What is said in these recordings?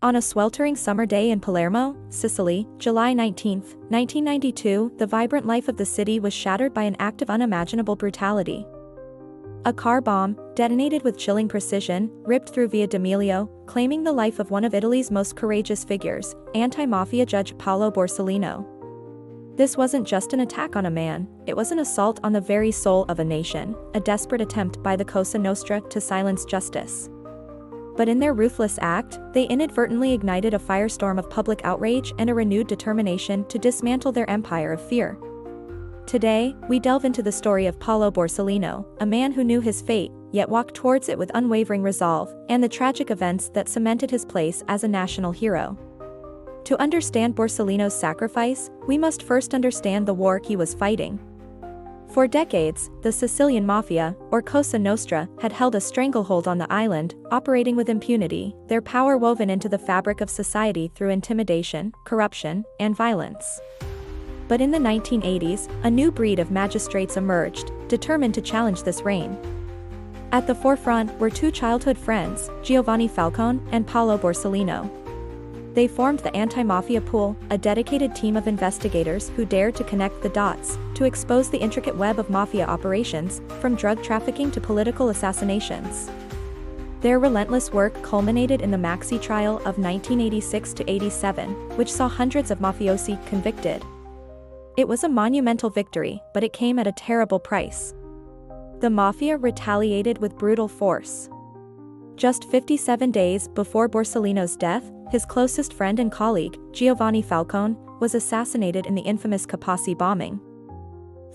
On a sweltering summer day in Palermo, Sicily, July 19, 1992, the vibrant life of the city was shattered by an act of unimaginable brutality. A car bomb, detonated with chilling precision, ripped through Via D'Amelio, claiming the life of one of Italy's most courageous figures, anti-mafia judge Paolo Borsellino. This wasn't just an attack on a man, it was an assault on the very soul of a nation, a desperate attempt by the Cosa Nostra to silence justice. But in their ruthless act, they inadvertently ignited a firestorm of public outrage and a renewed determination to dismantle their empire of fear. Today, we delve into the story of Paolo Borsellino, a man who knew his fate, yet walked towards it with unwavering resolve, and the tragic events that cemented his place as a national hero. To understand Borsellino's sacrifice, we must first understand the war he was fighting. For decades, the Sicilian Mafia, or Cosa Nostra, had held a stranglehold on the island, operating with impunity, their power woven into the fabric of society through intimidation, corruption, and violence. But in the 1980s, a new breed of magistrates emerged, determined to challenge this reign. At the forefront were two childhood friends, Giovanni Falcone and Paolo Borsellino. They formed the Anti-Mafia Pool, a dedicated team of investigators who dared to connect the dots, to expose the intricate web of mafia operations, from drug trafficking to political assassinations. Their relentless work culminated in the Maxi trial of 1986–87, which saw hundreds of mafiosi convicted. It was a monumental victory, but it came at a terrible price. The mafia retaliated with brutal force. Just 57 days before Borsellino's death, his closest friend and colleague, Giovanni Falcone, was assassinated in the infamous Capaci bombing.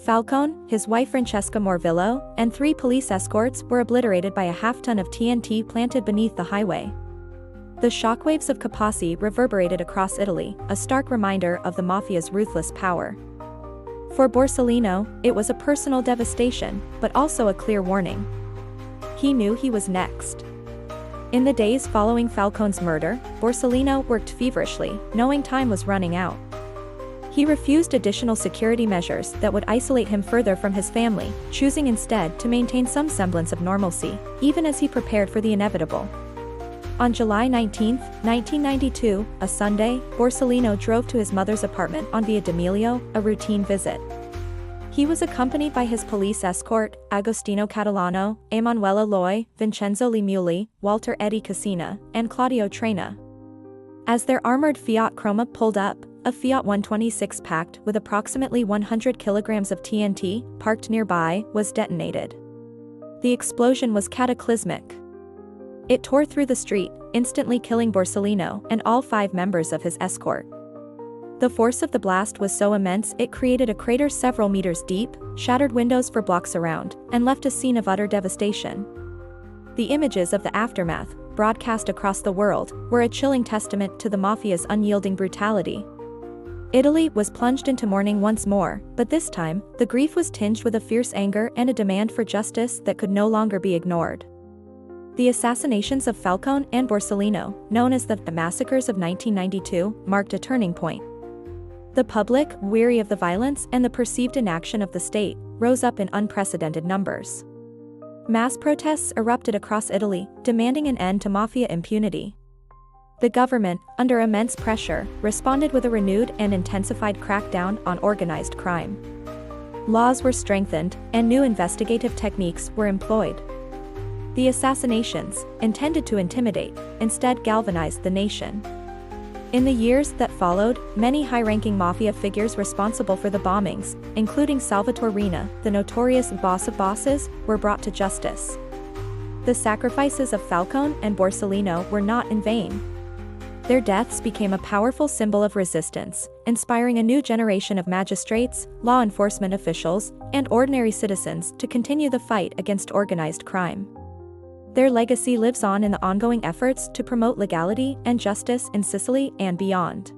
Falcone, his wife Francesca Morvillo, and 3 police escorts were obliterated by a half-ton of TNT planted beneath the highway. The shockwaves of Capaci reverberated across Italy, a stark reminder of the mafia's ruthless power. For Borsellino, it was a personal devastation, but also a clear warning. He knew he was next. In the days following Falcone's murder, Borsellino worked feverishly, knowing time was running out. He refused additional security measures that would isolate him further from his family, choosing instead to maintain some semblance of normalcy, even as he prepared for the inevitable. On July 19, 1992, a Sunday, Borsellino drove to his mother's apartment on Via D'Amelio, a routine visit. He was accompanied by his police escort, Agostino Catalano, Emanuela Loi, Vincenzo Limuli, Walter Eddie Cassina, and Claudio Traina. As their armored Fiat Croma pulled up, a Fiat 126 packed with approximately 100 kilograms of TNT, parked nearby, was detonated. The explosion was cataclysmic. It tore through the street, instantly killing Borsellino and all 5 members of his escort. The force of the blast was so immense it created a crater several meters deep, shattered windows for blocks around, and left a scene of utter devastation. The images of the aftermath, broadcast across the world, were a chilling testament to the mafia's unyielding brutality. Italy was plunged into mourning once more, but this time, the grief was tinged with a fierce anger and a demand for justice that could no longer be ignored. The assassinations of Falcone and Borsellino, known as the massacres of 1992, marked a turning point. The public, weary of the violence and the perceived inaction of the state, rose up in unprecedented numbers. Mass protests erupted across Italy, demanding an end to mafia impunity. The government, under immense pressure, responded with a renewed and intensified crackdown on organized crime. Laws were strengthened, and new investigative techniques were employed. The assassinations, intended to intimidate, instead galvanized the nation. In the years that followed, many high-ranking mafia figures responsible for the bombings, including Salvatore Riina, the notorious boss of bosses, were brought to justice. The sacrifices of Falcone and Borsellino were not in vain. Their deaths became a powerful symbol of resistance, inspiring a new generation of magistrates, law enforcement officials, and ordinary citizens to continue the fight against organized crime. Their legacy lives on in the ongoing efforts to promote legality and justice in Sicily and beyond.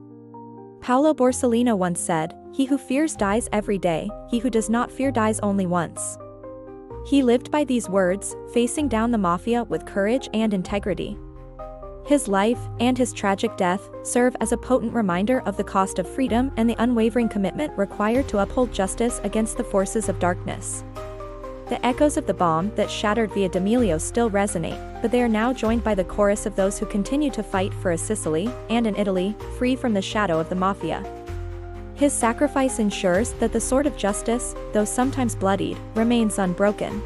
Paolo Borsellino once said, "He who fears dies every day, he who does not fear dies only once." He lived by these words, facing down the mafia with courage and integrity. His life, and his tragic death, serve as a potent reminder of the cost of freedom and the unwavering commitment required to uphold justice against the forces of darkness. The echoes of the bomb that shattered Via D'Amelio still resonate, but they are now joined by the chorus of those who continue to fight for a Sicily, and an Italy, free from the shadow of the Mafia. His sacrifice ensures that the sword of justice, though sometimes bloodied, remains unbroken.